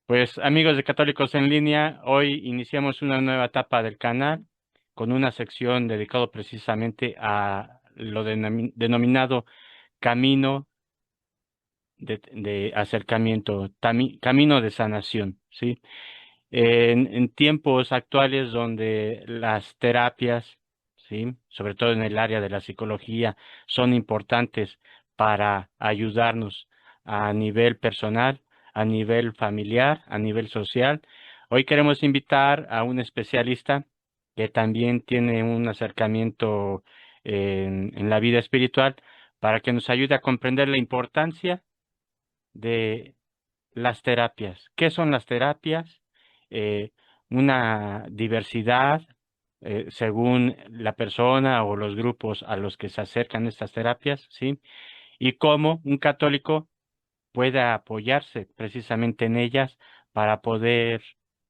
Pues amigos de Católicos en Línea, hoy iniciamos una nueva etapa del canal con una sección dedicado precisamente a lo denominado camino de acercamiento, camino de sanación, ¿sí? En tiempos actuales donde las terapias, ¿sí? Sobre todo en el área de la psicología, son importantes para ayudarnos a nivel personal, a nivel familiar, a nivel social. Hoy queremos invitar a un especialista que también tiene un acercamiento en la vida espiritual para que nos ayude a comprender la importancia de las terapias. ¿Qué son las terapias? Eh, una diversidad según la persona o los grupos a los que se acercan estas terapias, ¿sí? Y cómo un católico puede apoyarse precisamente en ellas para poder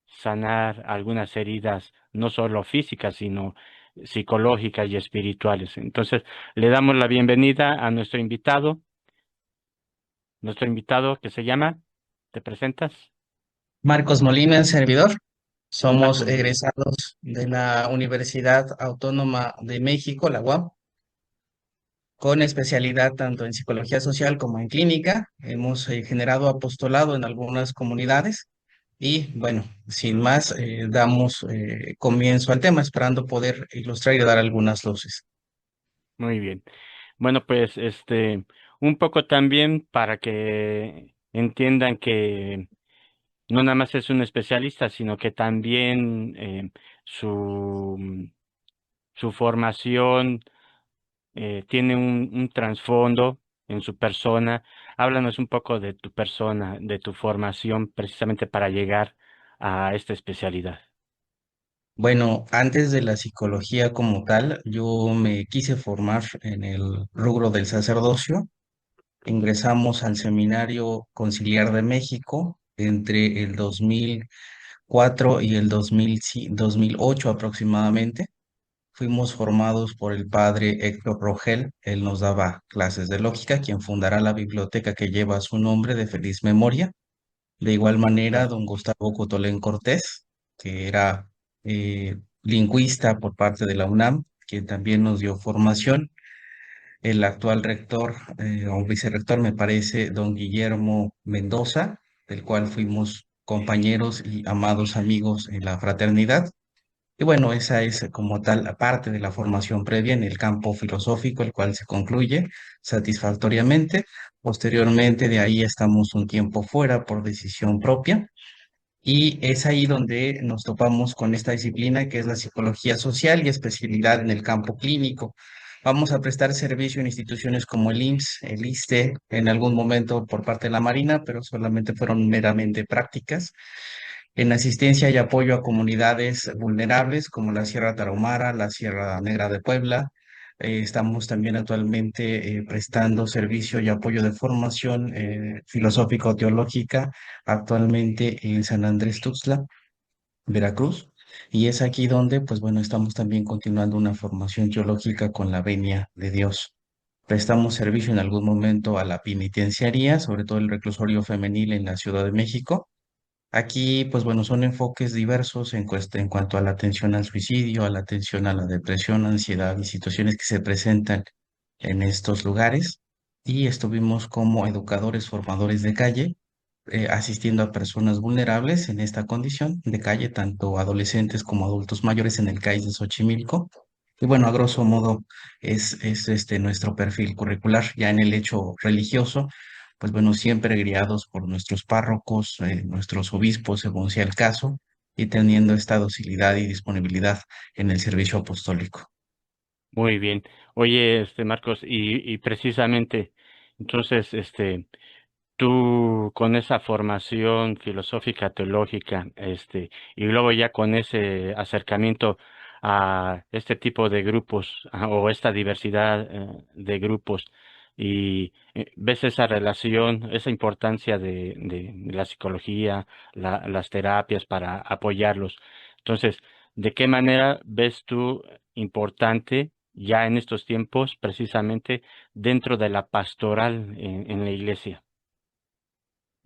sanar algunas heridas, no solo físicas, sino psicológicas y espirituales. Entonces, le damos la bienvenida a nuestro invitado que se llama, ¿te presentas? Marcos Molina, el servidor. Somos Marcos. egresados de la Universidad Autónoma de México, la UAM, con especialidad tanto en psicología social como en clínica. Hemos generado apostolado en algunas comunidades y bueno, sin más, damos comienzo al tema, esperando poder ilustrar y dar algunas luces. Muy bien. Bueno, pues un poco también para que entiendan que no nada más es un especialista, sino que también su, su formación tiene un trasfondo en su persona. Háblanos un poco de tu persona, de tu formación, precisamente para llegar a esta especialidad. Bueno, antes de la psicología como tal, yo me quise formar en el rubro del sacerdocio. Ingresamos al Seminario Conciliar de México entre el 2004 y el 2008 aproximadamente. Fuimos formados por el padre Héctor Rogel. Él nos daba clases de lógica, quien fundará la biblioteca que lleva su nombre de feliz memoria. De igual manera, Claro. don Gustavo Cotolén Cortés, que era lingüista por parte de la UNAM, quien también nos dio formación. El actual rector o vicerrector, me parece, don Guillermo Mendoza, del cual fuimos compañeros y amados amigos en la fraternidad. Y bueno, esa es como tal la parte de la formación previa en el campo filosófico, el cual se concluye satisfactoriamente. Posteriormente, de ahí estamos un tiempo fuera por decisión propia. Y es ahí donde nos topamos con esta disciplina que es la psicología social y especialidad en el campo clínico. Vamos a prestar servicio en instituciones como el IMSS, el ISSSTE, en algún momento por parte de la Marina, pero solamente fueron meramente prácticas, en asistencia y apoyo a comunidades vulnerables como la Sierra Tarahumara, la Sierra Negra de Puebla. Estamos también actualmente prestando servicio y apoyo de formación filosófico-teológica actualmente en San Andrés Tuxtla, Veracruz. Y es aquí donde, pues bueno, estamos también continuando una formación teológica con la venia de Dios. Prestamos servicio en algún momento a la penitenciaría, sobre todo el reclusorio femenil en la Ciudad de México. Aquí, pues bueno, son enfoques diversos en cuanto a la atención al suicidio, a la atención a la depresión, ansiedad y situaciones que se presentan en estos lugares. Y estuvimos como educadores formadores de calle, asistiendo a personas vulnerables en esta condición de calle, tanto adolescentes como adultos mayores en el CAIS de Xochimilco. Y bueno, a grosso modo es este nuestro perfil curricular. Ya en el hecho religioso, pues bueno, siempre guiados por nuestros párrocos, nuestros obispos, según sea el caso, y teniendo esta docilidad y disponibilidad en el servicio apostólico. Muy bien. Oye, Marcos, y precisamente, entonces, tú con esa formación filosófica, teológica, y luego ya con ese acercamiento a este tipo de grupos o esta diversidad de grupos y ves esa relación, esa importancia de la psicología, las terapias para apoyarlos. Entonces, ¿de qué manera ves tú importante ya en estos tiempos, precisamente dentro de la pastoral en la iglesia?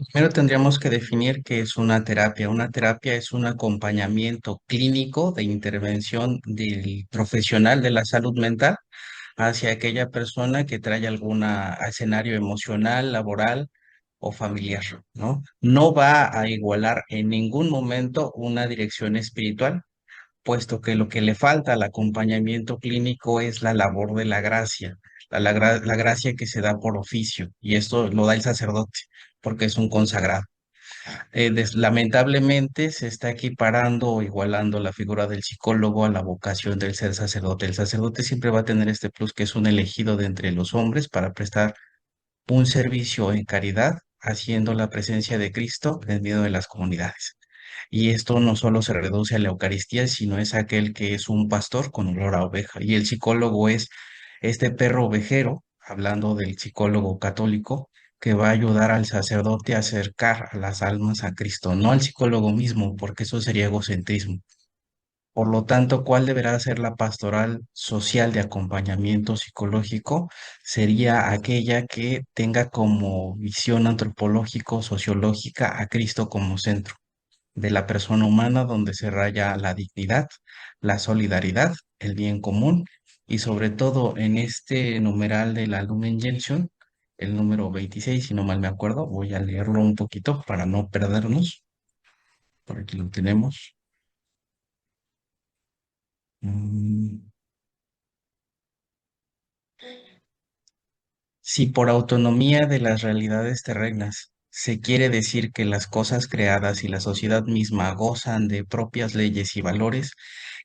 Primero tendríamos que definir qué es una terapia. Una terapia es un acompañamiento clínico de intervención del profesional de la salud mental hacia aquella persona que trae algún escenario emocional, laboral o familiar, ¿no? No va a igualar en ningún momento una dirección espiritual, puesto que lo que le falta al acompañamiento clínico es la labor de la gracia, la gracia que se da por oficio, y esto lo da el sacerdote, porque es un consagrado. Lamentablemente se está equiparando o igualando la figura del psicólogo a la vocación del ser sacerdote. El sacerdote siempre va a tener este plus que es un elegido de entre los hombres para prestar un servicio en caridad, haciendo la presencia de Cristo en medio de las comunidades. Y esto no solo se reduce a la Eucaristía, sino es aquel que es un pastor con olor a oveja. Y el psicólogo es este perro ovejero, hablando del psicólogo católico, que va a ayudar al sacerdote a acercar a las almas a Cristo, no al psicólogo mismo, porque eso sería egocentrismo. Por lo tanto, ¿cuál deberá ser la pastoral social de acompañamiento psicológico? Sería aquella que tenga como visión antropológico-sociológica a Cristo como centro de la persona humana, donde se raya la dignidad, la solidaridad, el bien común y sobre todo en este numeral de la Lumen Gentium, el número 26, si no mal me acuerdo, voy a leerlo un poquito para no perdernos. Por aquí lo tenemos. Mm, Si por autonomía de las realidades terrenas se quiere decir que las cosas creadas y la sociedad misma gozan de propias leyes y valores,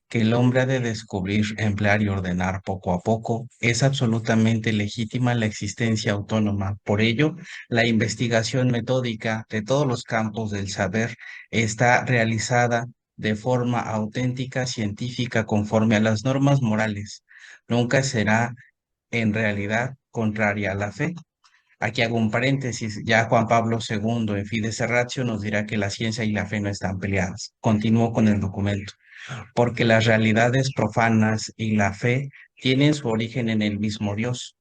que el hombre ha de descubrir, emplear y ordenar poco a poco, es absolutamente legítima la existencia autónoma. Por ello, la investigación metódica de todos los campos del saber está realizada de forma auténtica, científica, conforme a las normas morales. Nunca será en realidad contraria a la fe. Aquí hago un paréntesis, ya Juan Pablo II en Fides Ratio nos dirá que la ciencia y la fe no están peleadas. Continúo con el documento porque las realidades profanas y la fe tienen su origen en el mismo Dios.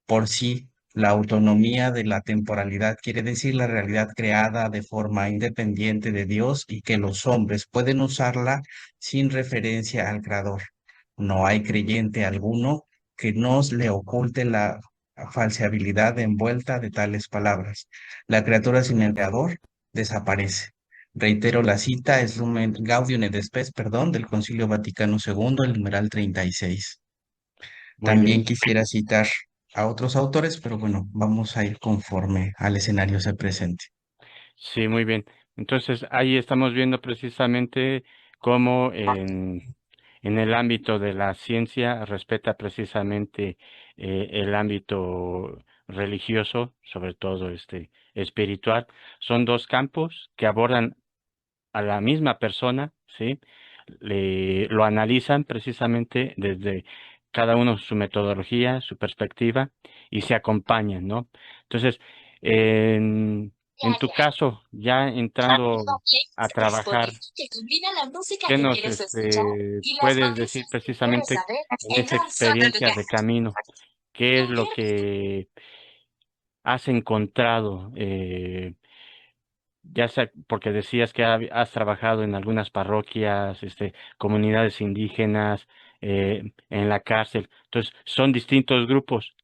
Por sí, la autonomía de la temporalidad quiere decir la realidad creada de forma independiente de Dios y que los hombres pueden usarla sin referencia al Creador. No hay creyente alguno que nos le oculte la falseabilidad envuelta de tales palabras. La criatura sin el Creador desaparece. Reitero la cita, es Lumen Gaudium et Spes, perdón, del Concilio Vaticano II, el numeral 36. Muy También bien. quisiera citar a otros autores, pero bueno, vamos a ir conforme al escenario se presente. Sí, muy bien. Entonces, ahí estamos viendo precisamente cómo en el ámbito de la ciencia respeta precisamente el ámbito religioso, sobre todo espiritual. Son dos campos que abordan a la misma persona, ¿sí? Lo analizan precisamente desde cada uno su metodología, su perspectiva y se acompañan, ¿no? Entonces, en tu caso, ya entrando a trabajar, ¿qué nos puedes decir precisamente en esa experiencia de camino? ¿Qué es lo que has encontrado? Ya sea porque decías que has trabajado en algunas parroquias, comunidades indígenas, en la cárcel. Entonces, son distintos grupos.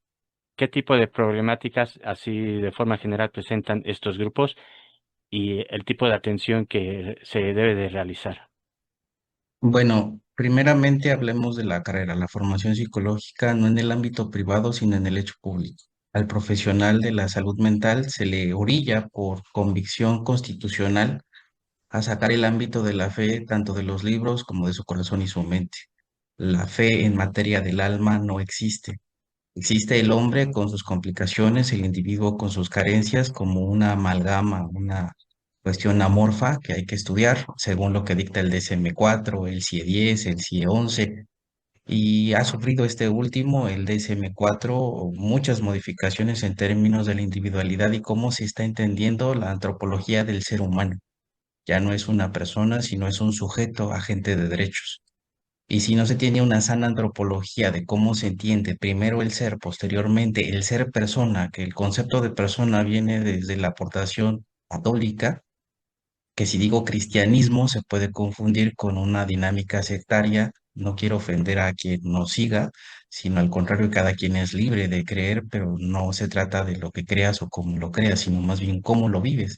¿Qué tipo de problemáticas, así de forma general, presentan estos grupos y el tipo de atención que se debe de realizar? Bueno, primeramente hablemos de la carrera, la formación psicológica, no en el ámbito privado, sino en el hecho público. Al profesional de la salud mental se le orilla por convicción constitucional a sacar el ámbito de la fe tanto de los libros como de su corazón y su mente. La fe en materia del alma no existe. Existe el hombre con sus complicaciones, el individuo con sus carencias, como una amalgama, una cuestión amorfa que hay que estudiar según lo que dicta el DSM-4, el CIE-10, el CIE-11, y ha sufrido este último, el DSM-4, muchas modificaciones en términos de la individualidad y cómo se está entendiendo la antropología del ser humano. Ya no es una persona, sino es un sujeto agente de derechos. Y si no se tiene una sana antropología de cómo se entiende primero el ser, posteriormente el ser persona, que el concepto de persona viene desde la aportación católica, que si digo cristianismo se puede confundir con una dinámica sectaria. No quiero ofender a quien nos siga, sino al contrario, cada quien es libre de creer, pero no se trata de lo que creas o cómo lo creas, sino más bien cómo lo vives,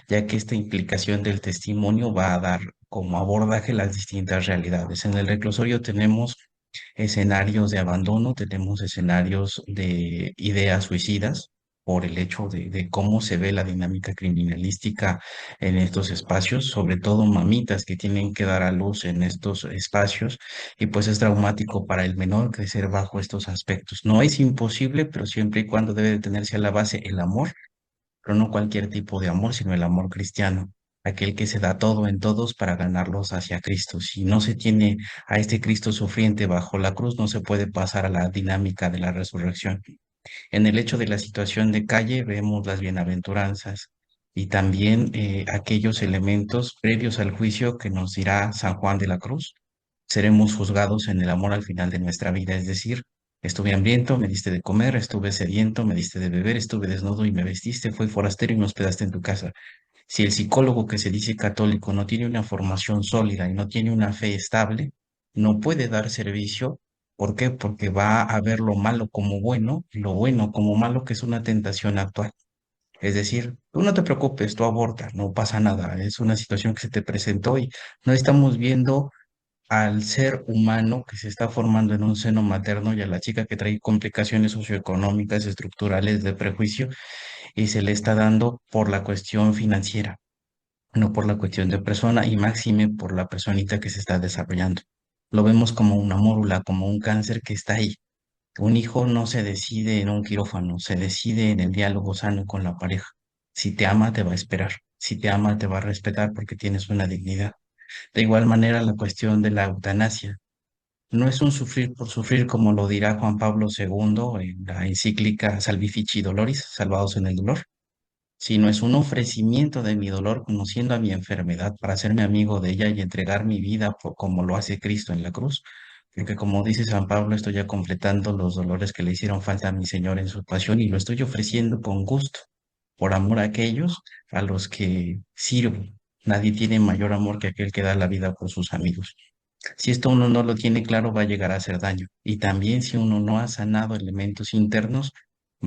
ya que esta implicación del testimonio va a dar como abordaje las distintas realidades. En el reclusorio tenemos escenarios de abandono, tenemos escenarios de ideas suicidas por el hecho de cómo se ve la dinámica criminalística en estos espacios, sobre todo mamitas que tienen que dar a luz en estos espacios, y pues es traumático para el menor crecer bajo estos aspectos. No es imposible, pero siempre y cuando debe de tenerse a la base el amor, pero no cualquier tipo de amor, sino el amor cristiano, aquel que se da todo en todos para ganarlos hacia Cristo. Si no se tiene a este Cristo sufriente bajo la cruz, no se puede pasar a la dinámica de la resurrección. En el hecho de la situación de calle vemos las bienaventuranzas y también aquellos elementos previos al juicio que nos dirá San Juan de la Cruz. Seremos juzgados en el amor al final de nuestra vida, es decir, estuve hambriento, me diste de comer, estuve sediento, me diste de beber, estuve desnudo y me vestiste, fui forastero y me hospedaste en tu casa. Si el psicólogo que se dice católico no tiene una formación sólida y no tiene una fe estable, no puede dar servicio. ¿Por qué? Porque va a ver lo malo como bueno, lo bueno como malo, que es una tentación actual. Es decir, tú no te preocupes, tú aborta, no pasa nada, es una situación que se te presentó y no estamos viendo al ser humano que se está formando en un seno materno y a la chica que trae complicaciones socioeconómicas, estructurales de prejuicio y se le está dando por la cuestión financiera, no por la cuestión de persona y máxime por la personita que se está desarrollando. Lo vemos como una mórula, como un cáncer que está ahí. Un hijo no se decide en un quirófano, se decide en el diálogo sano con la pareja. Si te ama, te va a esperar. Si te ama, te va a respetar porque tienes una dignidad. De igual manera, la cuestión de la eutanasia. No es un sufrir por sufrir, como lo dirá Juan Pablo II en la encíclica Salvifici Doloris, Salvados en el Dolor, sino es un ofrecimiento de mi dolor conociendo a mi enfermedad para hacerme amigo de ella y entregar mi vida como lo hace Cristo en la cruz. Porque como dice San Pablo, estoy ya completando los dolores que le hicieron falta a mi Señor en su pasión y lo estoy ofreciendo con gusto, por amor a aquellos a los que sirvo. Nadie tiene mayor amor que aquel que da la vida por sus amigos. Si esto uno no lo tiene claro, va a llegar a hacer daño. Y también si uno no ha sanado elementos internos,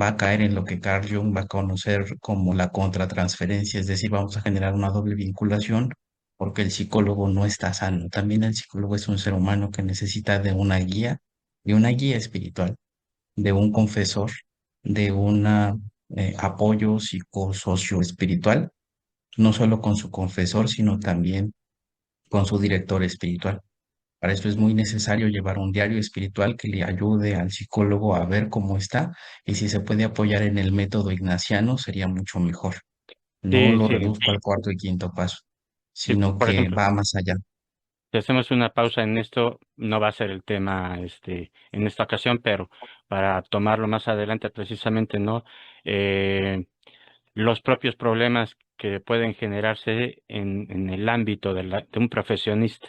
va a caer en lo que Carl Jung va a conocer como la contratransferencia, es decir, vamos a generar una doble vinculación porque el psicólogo no está sano. También el psicólogo es un ser humano que necesita de una guía espiritual, de un confesor, de un apoyo psicosocio espiritual, no solo con su confesor, sino también con su director espiritual. Para esto es muy necesario llevar un diario espiritual que le ayude al psicólogo a ver cómo está y si se puede apoyar en el método ignaciano sería mucho mejor. No Sí, lo sí, reduzco al cuarto y quinto paso, sí, sino por que ejemplo, va más allá. si hacemos una pausa en esto, no va a ser el tema en esta ocasión, pero para tomarlo más adelante precisamente, ¿no? Eh, los propios problemas que pueden generarse en el ámbito de un profesionista,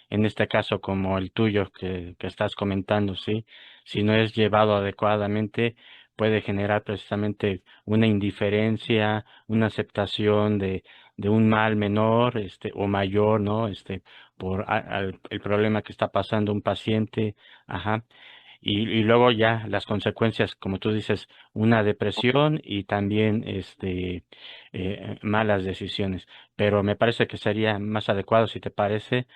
en este caso como el tuyo que estás comentando, ¿sí? Si no es llevado adecuadamente, puede generar precisamente una indiferencia, una aceptación de un mal menor, o mayor, ¿no? Por el problema que está pasando un paciente, ajá. Y luego ya las consecuencias, como tú dices, una depresión y también malas decisiones. Pero me parece que sería más adecuado, si te parece,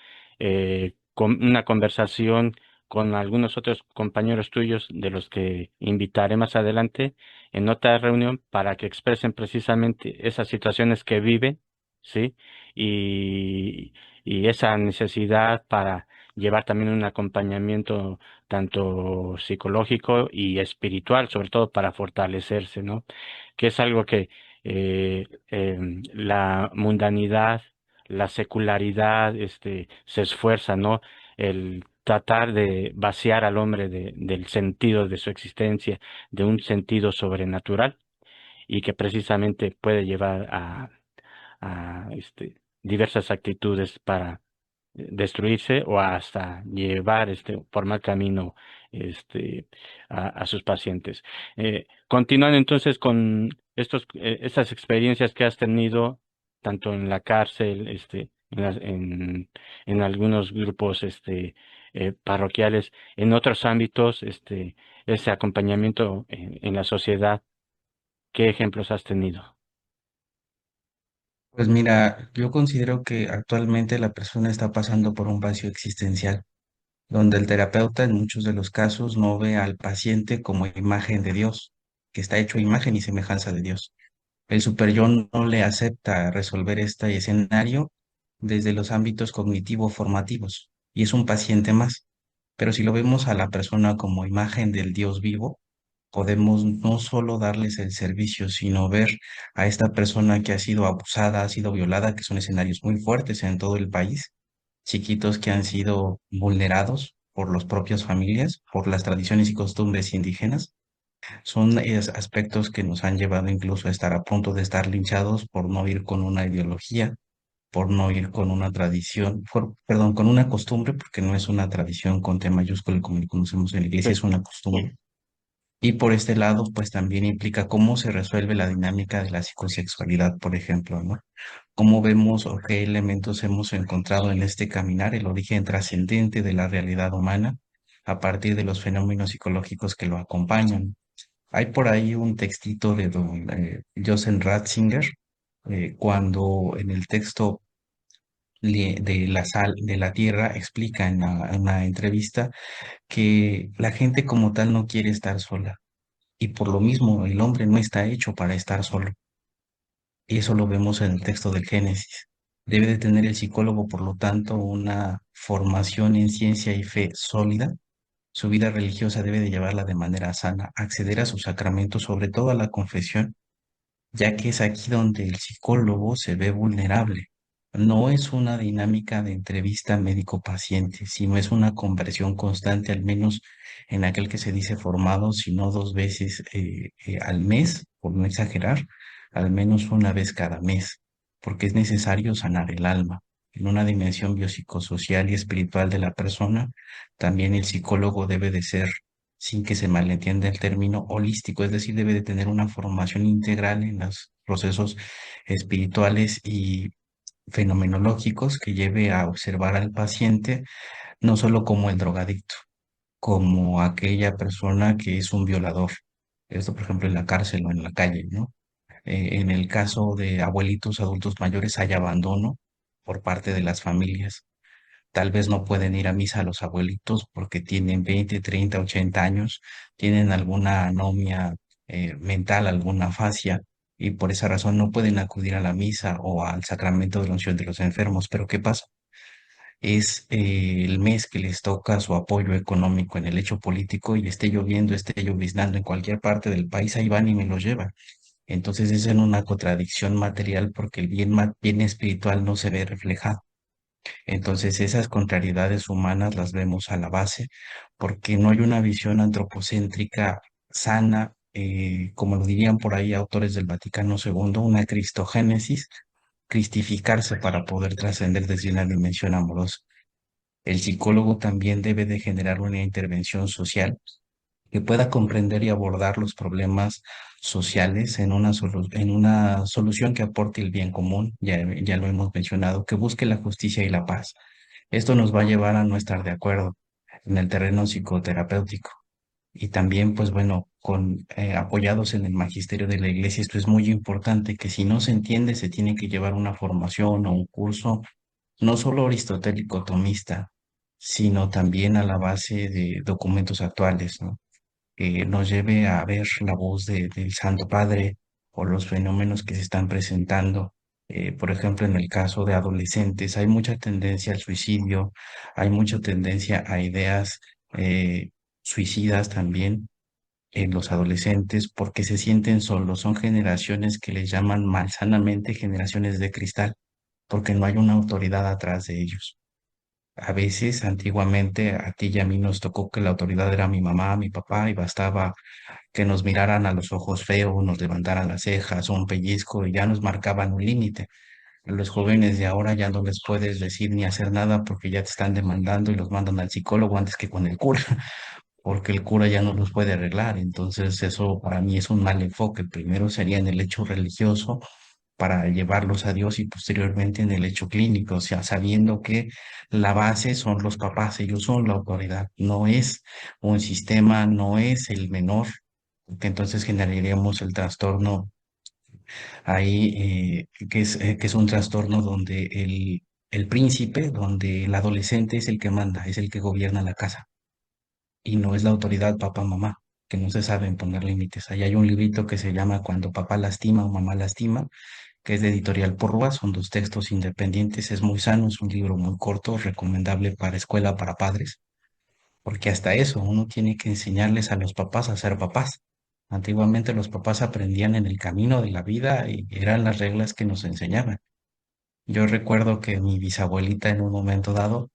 con una conversación con algunos otros compañeros tuyos de los que invitaré más adelante en otra reunión para que expresen precisamente esas situaciones que viven, ¿sí? Y, y esa necesidad para llevar también un acompañamiento tanto psicológico y espiritual, sobre todo para fortalecerse, ¿no? Que es algo que la mundanidad, la secularidad, se esfuerza, ¿no? El tratar de vaciar al hombre del sentido de su existencia, de un sentido sobrenatural y que precisamente puede llevar a diversas actitudes para destruirse o hasta llevar por mal camino este, a sus pacientes. Continuando entonces con estas experiencias que has tenido, tanto en la cárcel, en algunos grupos, parroquiales, en otros ámbitos, ese acompañamiento en la sociedad, ¿qué ejemplos has tenido? Pues mira, yo considero que actualmente la persona está pasando por un vacío existencial, donde el terapeuta en muchos de los casos no ve al paciente como imagen de Dios, que está hecho a imagen y semejanza de Dios. El superyo no le acepta resolver este escenario desde los ámbitos cognitivo-formativos y es un paciente más. Pero si lo vemos a la persona como imagen del Dios vivo, podemos no solo darles el servicio, sino ver a esta persona que ha sido abusada, ha sido violada, que son escenarios muy fuertes en todo el país, chiquitos que han sido vulnerados por las propias familias, por las tradiciones y costumbres indígenas. Son aspectos que nos han llevado incluso a estar a punto de estar linchados por no ir con una ideología, por no ir con una tradición, perdón, con una costumbre, porque no es una tradición con T mayúsculo como lo conocemos en la iglesia, Sí, es una costumbre. Y por este lado, pues también implica cómo se resuelve la dinámica de la psicosexualidad, por ejemplo, ¿no? Cómo vemos o qué elementos hemos encontrado en este caminar, el origen trascendente de la realidad humana a partir de los fenómenos psicológicos que lo acompañan. Hay por ahí un textito de don Joseph Ratzinger, cuando en el texto de la sal de la Tierra explica en una entrevista que la gente como tal no quiere estar sola y por lo mismo el hombre no está hecho para estar solo. Y eso lo vemos en el texto del Génesis. Debe de tener el psicólogo, por lo tanto, una formación en ciencia y fe sólida. Su vida religiosa debe de llevarla de manera sana, acceder a sus sacramentos, sobre todo a la confesión, ya que es aquí donde el psicólogo se ve vulnerable. No es una dinámica de entrevista médico-paciente, sino es una conversión constante, al menos en aquel que se dice formado, sino dos veces al mes, por no exagerar, al menos una vez cada mes, porque es necesario sanar el alma. En una dimensión biopsicosocial y espiritual de la persona, también el psicólogo debe de ser, sin que se malentienda el término, holístico, es decir, debe de tener una formación integral en los procesos espirituales y fenomenológicos que lleve a observar al paciente no solo como el drogadicto, como aquella persona que es un violador. Esto, por ejemplo, en la cárcel o en la calle, ¿no? En el caso de abuelitos, adultos mayores, hay abandono por parte de las familias. Tal vez no pueden ir a misa los abuelitos porque tienen 20, 30, 80 años, tienen alguna anomia mental, alguna fascia, y por esa razón no pueden acudir a la misa o al sacramento de la unción de los enfermos. Pero ¿qué pasa? Es el mes que les toca su apoyo económico en el hecho político y esté lloviendo, esté lloviznando en cualquier parte del país, ahí van y me lo llevan. Entonces es en una contradicción material porque el bien, bien espiritual no se ve reflejado. Entonces esas contrariedades humanas las vemos a la base porque no hay una visión antropocéntrica sana, como lo dirían por ahí autores del Vaticano II, una cristogénesis, cristificarse para poder trascender desde una dimensión amorosa. El psicólogo también debe de generar una intervención social que pueda comprender y abordar los problemas sociales en en una solución que aporte el bien común, ya lo hemos mencionado, que busque la justicia y la paz. Esto nos va a llevar a no estar de acuerdo en el terreno psicoterapéutico. Y también, pues bueno, apoyados en el magisterio de la iglesia, esto es muy importante, que si no se entiende, se tiene que llevar una formación o un curso, no solo aristotélico tomista, sino también a la base de documentos actuales, ¿no? Que nos lleve a ver la voz del Santo Padre o los fenómenos que se están presentando. Por ejemplo, en el caso de adolescentes, hay mucha tendencia al suicidio, hay mucha tendencia a ideas suicidas también en los adolescentes porque se sienten solos. Son generaciones que les llaman malsanamente generaciones de cristal, porque no hay una autoridad atrás de ellos. A veces, antiguamente, a ti y a mí nos tocó que la autoridad era mi mamá, mi papá, y bastaba que nos miraran a los ojos feos, nos levantaran las cejas o un pellizco y ya nos marcaban un límite. Los jóvenes de ahora ya no les puedes decir ni hacer nada porque ya te están demandando y los mandan al psicólogo antes que con el cura. porque el cura ya no los puede arreglar. Entonces eso para mí es un mal enfoque. Primero sería en el hecho religioso para llevarlos a Dios y posteriormente en el hecho clínico, o sea, sabiendo que la base son los papás, ellos son la autoridad, no es un sistema, no es el menor, que entonces generaríamos el trastorno ahí, que es un trastorno donde el príncipe, donde el adolescente es el que manda, es el que gobierna la casa y no es la autoridad papá, mamá, que no se saben poner límites. Ahí hay un librito que se llama Cuando papá lastima o mamá lastima, que es de Editorial Porrúa, son dos textos independientes, es muy sano, es un libro muy corto, recomendable para escuela, para padres, porque hasta eso uno tiene que enseñarles a los papás a ser papás. Antiguamente los papás aprendían en el camino de la vida y eran las reglas que nos enseñaban. Yo recuerdo que mi bisabuelita en un momento dado,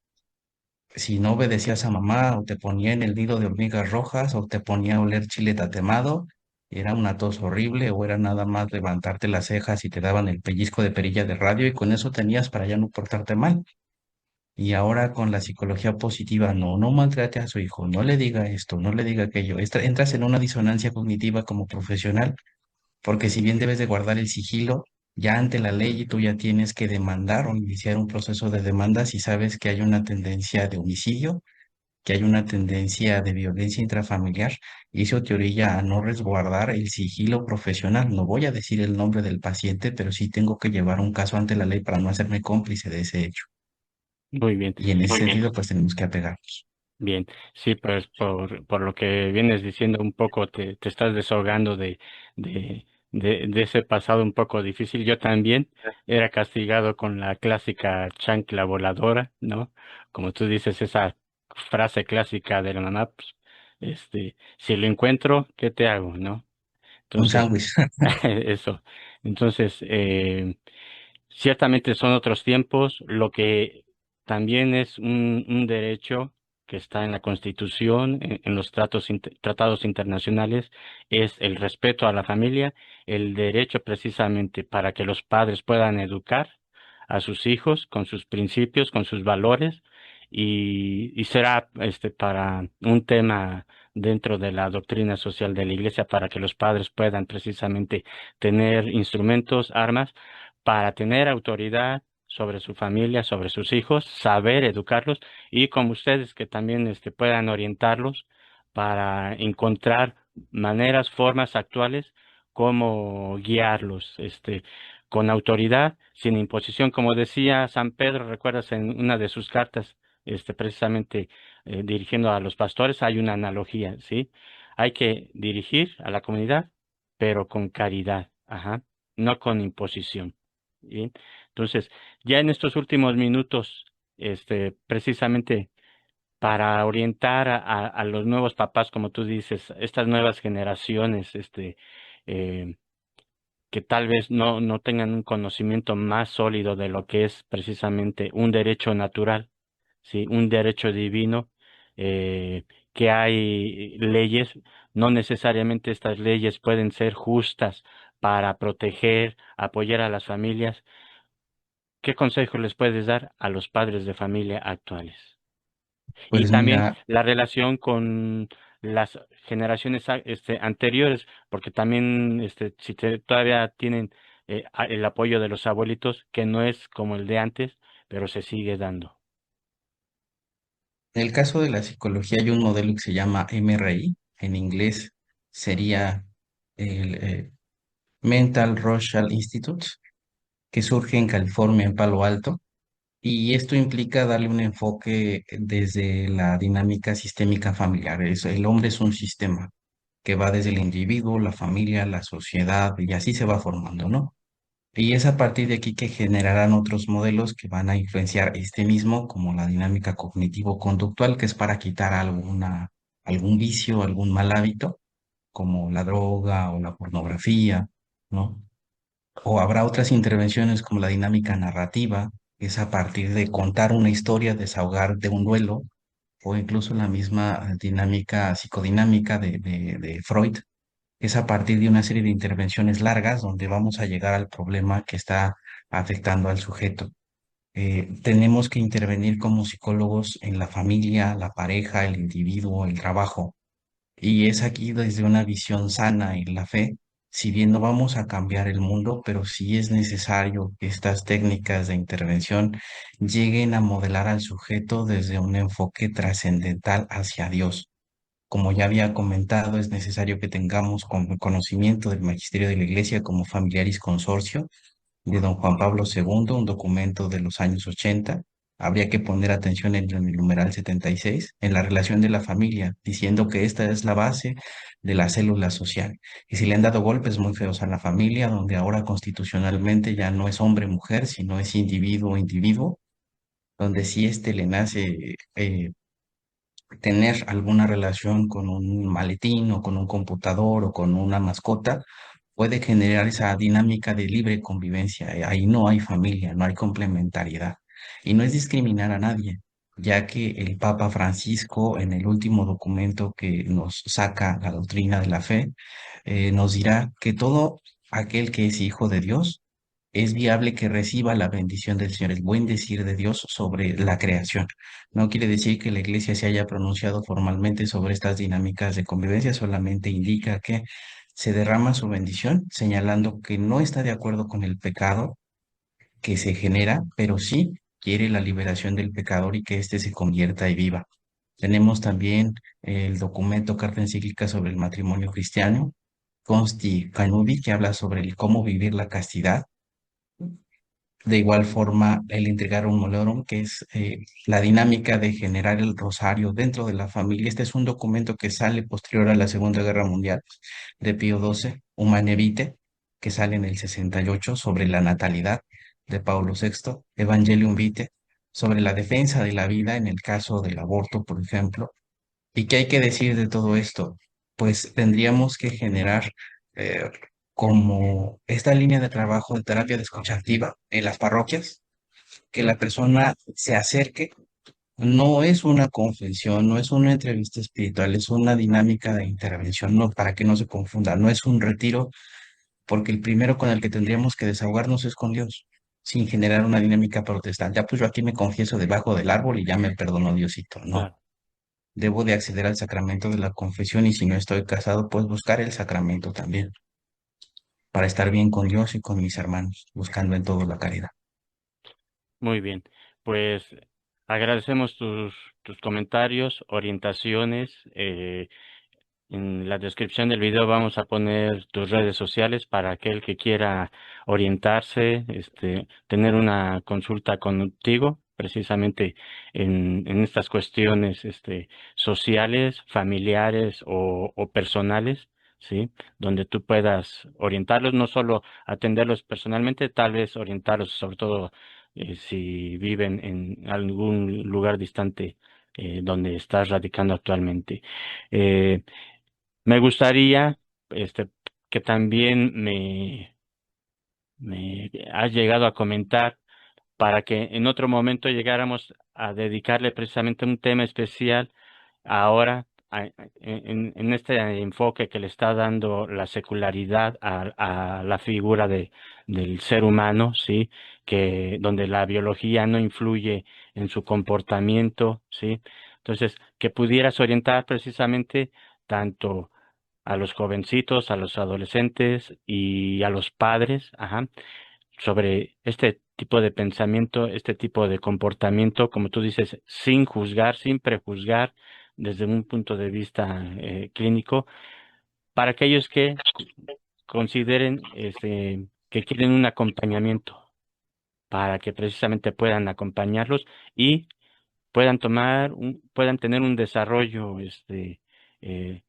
si no obedecías a mamá, o te ponía en el nido de hormigas rojas, o te ponía a oler chile tatemado, era una tos horrible, o era nada más levantarte las cejas y te daban el pellizco de perilla de radio, y con eso tenías para ya no portarte mal. Y ahora con la psicología positiva, no, no maltrate a su hijo, no le diga esto, no le diga aquello. Entras en una disonancia cognitiva como profesional, porque si bien debes de guardar el sigilo, ya ante la ley tú ya tienes que demandar o iniciar un proceso de demanda si sabes que hay una tendencia de homicidio, que hay una tendencia de violencia intrafamiliar, y eso te orilla a no resguardar el sigilo profesional. No voy a decir el nombre del paciente, pero sí tengo que llevar un caso ante la ley para no hacerme cómplice de ese hecho. Muy bien. Y en ese sentido, pues tenemos que apegarnos. Bien, sí, pues por lo que vienes diciendo un poco, te estás desahogando de ese pasado un poco difícil. Yo también era castigado con la clásica chancla voladora, ¿no? Como tú dices, esa frase clásica de la mamá, pues, si lo encuentro, ¿qué te hago, no? Un Entonces, sándwich. eso. Entonces, ciertamente son otros tiempos, lo que también es un derecho que está en la Constitución, en los tratados internacionales, es el respeto a la familia, el derecho precisamente para que los padres puedan educar a sus hijos con sus principios, con sus valores, y será para un tema dentro de la doctrina social de la Iglesia para que los padres puedan precisamente tener instrumentos, armas para tener autoridad sobre su familia, sobre sus hijos, saber educarlos y como ustedes que también puedan orientarlos para encontrar maneras, formas actuales como guiarlos, con autoridad, sin imposición, como decía San Pedro, recuerdas en una de sus cartas, precisamente dirigiendo a los pastores, hay una analogía, ¿sí? Hay que dirigir a la comunidad, pero con caridad, ajá, no con imposición. Bien, entonces, ya en estos últimos minutos, precisamente para orientar a los nuevos papás, como tú dices, estas nuevas generaciones, eh, que tal vez no tengan un conocimiento más sólido de lo que es precisamente un derecho natural, sí, un derecho divino, que hay leyes, no necesariamente estas leyes pueden ser justas para proteger, apoyar a las familias. ¿Qué consejo les puedes dar a los padres de familia actuales? Y Pues también mira, la relación con las generaciones anteriores, porque también si todavía tienen el apoyo de los abuelitos, que no es como el de antes, pero se sigue dando. en el caso de la psicología hay un modelo que se llama MRI, en inglés sería el Mental Rothschild Institute, que surge en California, en Palo Alto, y esto implica darle un enfoque desde la dinámica sistémica familiar. El hombre es un sistema que va desde el individuo, la familia, la sociedad, y así se va formando, ¿no? Y es a partir de aquí que generarán otros modelos que van a influenciar este mismo, como la dinámica cognitivo-conductual, que es para quitar algún vicio, algún mal hábito, como la droga o la pornografía, ¿no? O habrá otras intervenciones como la dinámica narrativa, que es a partir de contar una historia, desahogar de un duelo, o incluso la misma dinámica psicodinámica de Freud, es a partir de una serie de intervenciones largas donde vamos a llegar al problema que está afectando al sujeto. Tenemos que intervenir como psicólogos en la familia, la pareja, el individuo, el trabajo. Y es aquí desde una visión sana en la fe, si bien no vamos a cambiar el mundo, pero sí es necesario que estas técnicas de intervención lleguen a modelar al sujeto desde un enfoque trascendental hacia Dios. Como ya había comentado, es necesario que tengamos conocimiento del magisterio de la Iglesia como Familiaris Consortio de don Juan Pablo II, un documento de los años 80. Habría que poner atención en el numeral 76, en la relación de la familia, diciendo que esta es la base de la célula social. Y si le han dado golpes muy feos a la familia, donde ahora constitucionalmente ya no es hombre-mujer, sino es individuo-individuo, donde si éste le nace tener alguna relación con un maletín o con un computador o con una mascota, puede generar esa dinámica de libre convivencia. Ahí no hay familia, no hay complementariedad. Y no es discriminar a nadie, ya que el Papa Francisco, en el último documento que nos saca la doctrina de la fe, nos dirá que todo aquel que es hijo de Dios es viable que reciba la bendición del Señor, el buen decir de Dios sobre la creación. No quiere decir que la Iglesia se haya pronunciado formalmente sobre estas dinámicas de convivencia, solamente indica que se derrama su bendición, señalando que no está de acuerdo con el pecado que se genera, pero sí quiere la liberación del pecador y que éste se convierta y viva. Tenemos también el documento Carta Encíclica sobre el matrimonio cristiano, Consti Canubi, que habla sobre el cómo vivir la castidad. De igual forma, el Integrarum Molorum, que es la dinámica de generar el rosario dentro de la familia. Este es un documento que sale posterior a la Segunda Guerra Mundial de Pío XII, Humane Vitae, que sale en el 68 sobre la natalidad de Pablo VI, Evangelium Vitae, sobre la defensa de la vida en el caso del aborto, por ejemplo. ¿Y qué hay que decir de todo esto? Pues tendríamos que generar eh, como esta línea de trabajo de terapia de escucha activa en las parroquias, que la persona se acerque. No es una confesión, no es una entrevista espiritual, es una dinámica de intervención, no, para que no se confunda, no es un retiro, porque el primero con el que tendríamos que desahogarnos es con Dios, sin generar una dinámica protestante. Ya pues yo aquí me confieso debajo del árbol y ya me perdonó Diosito. No, Claro. debo de acceder al sacramento de la confesión y si no estoy casado, pues buscar el sacramento también, para estar bien con Dios y con mis hermanos, buscando en todo la caridad. Muy bien. Pues agradecemos tus comentarios, orientaciones. En la descripción del video vamos a poner tus redes sociales para aquel que quiera orientarse, tener una consulta contigo, precisamente en estas cuestiones, sociales, familiares o personales, ¿sí? Donde tú puedas orientarlos, no solo atenderlos personalmente, tal vez orientarlos, sobre todo si viven en algún lugar distante donde estás radicando actualmente. Eh, Me gustaría, que también me has llegado a comentar para que en otro momento llegáramos a dedicarle precisamente un tema especial ahora en este enfoque que le está dando la secularidad a la figura del ser humano, ¿sí? Que donde la biología no influye en su comportamiento, ¿sí? Entonces, que pudieras orientar precisamente tanto a los jovencitos, a los adolescentes y a los padres, ajá, sobre este tipo de pensamiento, este tipo de comportamiento, como tú dices, sin juzgar, sin prejuzgar, desde un punto de vista clínico, para aquellos que consideren que quieren un acompañamiento, para que precisamente puedan acompañarlos y puedan tener un desarrollo eh,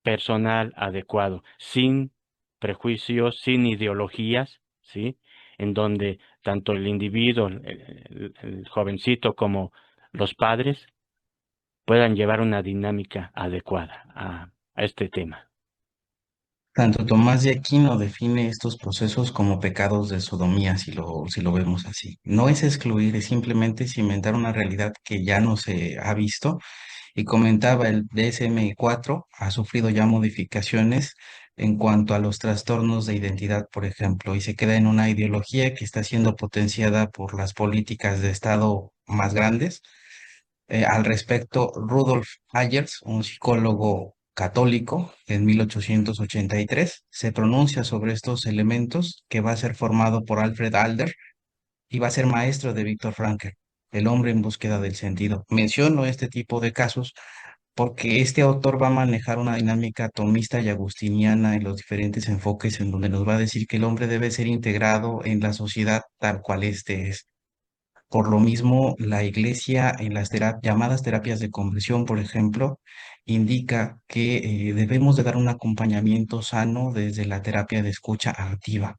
personal adecuado, sin prejuicios, sin ideologías, ¿sí? En donde tanto el individuo, el jovencito, como los padres puedan llevar una dinámica adecuada a este tema. Tanto Tomás de Aquino define estos procesos como pecados de sodomía, si lo vemos así. No es excluir, es simplemente cimentar una realidad que ya no se ha visto. Y comentaba, el DSM-4 ha sufrido ya modificaciones en cuanto a los trastornos de identidad, por ejemplo, y se queda en una ideología que está siendo potenciada por las políticas de Estado más grandes. Al respecto, Rudolf Ayers, un psicólogo católico en 1883. Se pronuncia sobre estos elementos que va a ser formado por Alfred Adler y va a ser maestro de Viktor Frankl, el hombre en búsqueda del sentido. Menciono este tipo de casos porque este autor va a manejar una dinámica atomista y agustiniana en los diferentes enfoques en donde nos va a decir que el hombre debe ser integrado en la sociedad tal cual éste es. Por lo mismo, la iglesia en las llamadas terapias de conversión, por ejemplo, indica que debemos de dar un acompañamiento sano desde la terapia de escucha activa,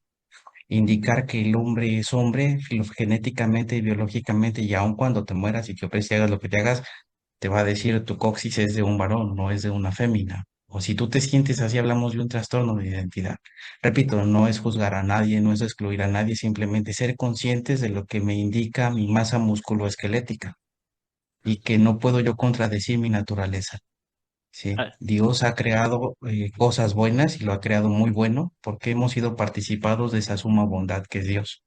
indicar que el hombre es hombre genéticamente y biológicamente, y aun cuando te mueras y te operes y hagas lo que te hagas, te va a decir tu coxis es de un varón, no es de una fémina. O si tú te sientes así, hablamos de un trastorno de identidad. Repito, no es juzgar a nadie, no es excluir a nadie, simplemente ser conscientes de lo que me indica mi masa musculoesquelética y que no puedo yo contradecir mi naturaleza. ¿Sí? Ah, Dios ha creado cosas buenas y lo ha creado muy bueno porque hemos sido participados de esa suma bondad que es Dios.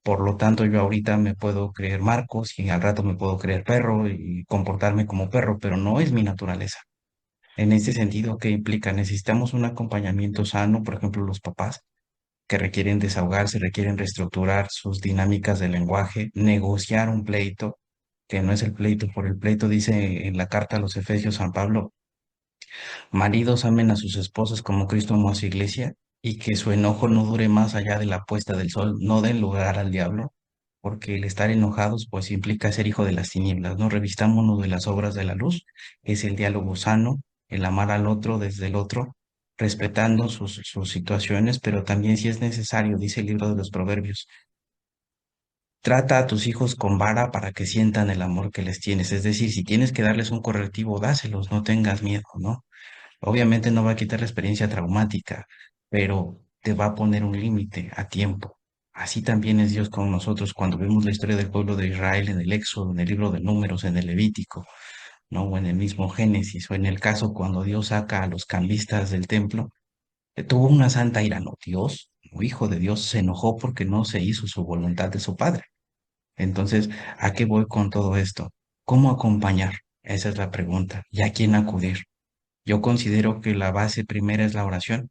Por lo tanto, yo ahorita me puedo creer Marcos y al rato me puedo creer perro y comportarme como perro, pero no es mi naturaleza. En ese sentido, ¿qué implica? Necesitamos un acompañamiento sano, por ejemplo, los papás que requieren desahogarse, requieren reestructurar sus dinámicas de lenguaje, negociar un pleito, que no es el pleito por el pleito, dice en la carta a los Efesios San Pablo, maridos amen a sus esposas como Cristo amó a su iglesia y que su enojo no dure más allá de la puesta del sol, no den lugar al diablo, porque el estar enojados pues implica ser hijo de las tinieblas, ¿no? Revistámonos de las obras de la luz, es el diálogo sano, el amar al otro desde el otro, respetando sus situaciones, pero también si es necesario, dice el libro de los Proverbios, trata a tus hijos con vara para que sientan el amor que les tienes, es decir, si tienes que darles un correctivo, dáselos, no tengas miedo, ¿no? Obviamente no va a quitar la experiencia traumática, pero te va a poner un límite a tiempo. Así también es Dios con nosotros cuando vemos la historia del pueblo de Israel en el Éxodo, en el libro de Números, en el Levítico, ¿no? O en el mismo Génesis, o en el caso cuando Dios saca a los cambistas del templo, tuvo una santa ira, no, Dios, o hijo de Dios, se enojó porque no se hizo su voluntad de su padre. Entonces, ¿a qué voy con todo esto? ¿Cómo acompañar? Esa es la pregunta. ¿Y a quién acudir? Yo considero que la base primera es la oración,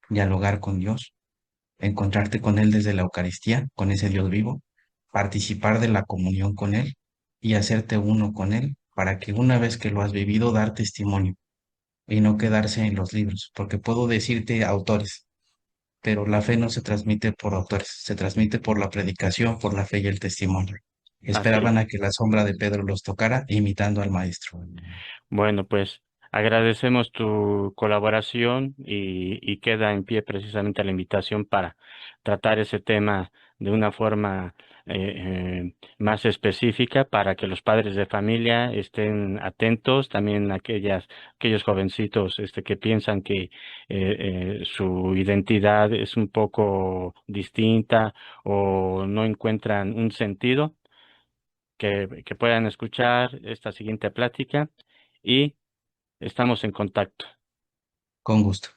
dialogar con Dios, encontrarte con Él desde la Eucaristía, con ese Dios vivo, participar de la comunión con Él y hacerte uno con Él para que una vez que lo has vivido, dar testimonio y no quedarse en los libros, porque puedo decirte autores, pero la fe no se transmite por autores, se transmite por la predicación, por la fe y el testimonio. así Esperaban es. a que la sombra de Pedro los tocara, imitando al maestro. Bueno, pues agradecemos tu colaboración y queda en pie precisamente la invitación para tratar ese tema de una forma más específica para que los padres de familia estén atentos, también aquellos jovencitos que piensan que su identidad es un poco distinta o no encuentran un sentido, que puedan escuchar esta siguiente plática y estamos en contacto. Con gusto.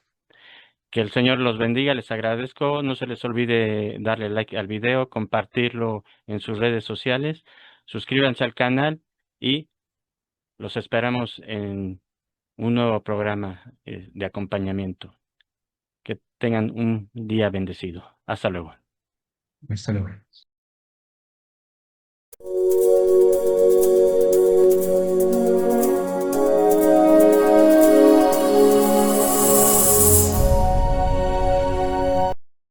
Que el Señor los bendiga, les agradezco. No se les olvide darle like al video, compartirlo en sus redes sociales, suscríbanse al canal y los esperamos en un nuevo programa de acompañamiento. Que tengan un día bendecido. Hasta luego. Hasta luego.